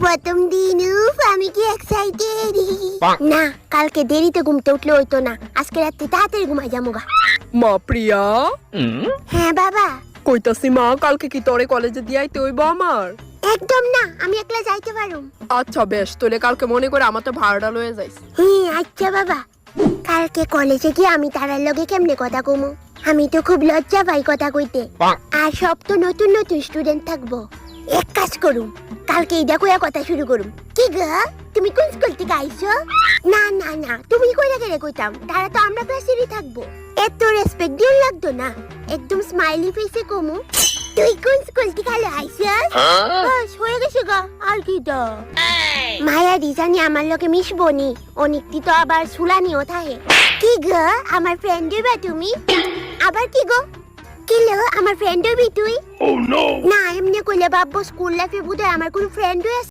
প্রথম দিন আমি কি এক্সাইটেড না, কালকে দেরিতে ঘুমতে উঠলে হইতো না, আজকে রাতে তাড়াতাড়ি ঘুমাই যামুগা। মা প্রিয়া, হ্যাঁ বাবা। কইতাছি মা, কালকে কি তোরে কলেজে দিয়াইতে হইব আমার? একদম না, আমি একলা যাইতে পারুম। আচ্ছা বেশ, তোলে কালকে মনে করে আমার তো ভাড়াটা লয়ে যাইস। আচ্ছা বাবা। কালকে কলেজে গিয়ে আমি তারার লগে কেমনে কথা কমু? আমি তো খুব লজ্জা পাই কথা কইতে। আর সব তো নতুন নতুন স্টুডেন্ট থাকবো। এক কাজ করুম, কালকে এইটা কইয়া কথা শুরু করুম। কি গা, তুমি কোন স্কুল থেকে আইছো? না না না, তুমি কইরা গেলে কইতাম, তারা তো আমরা ক্লাসেরই থাকবো। এত রেসপেক্ট দিও লাগতো না, একদম স্মাইলি ফেসে কমু, তুই কোন স্কুল থেকে আইছিস? বাস হয়ে গেছে গা, আর কি তো। মায়া রিজানি আমার লগে মিশবনি, অনেকটি তো আবার সুলানিও থাকে। কি গো, আমার ফ্রেন্ড হইবা তুমি? আবার কি গো, কিলো আমার ফ্রেন্ড হইবি তুই? না, এমনি কইলে ভাববো স্কুল লাইফে বোধহয় আমার কোন ফ্রেন্ড হয়ে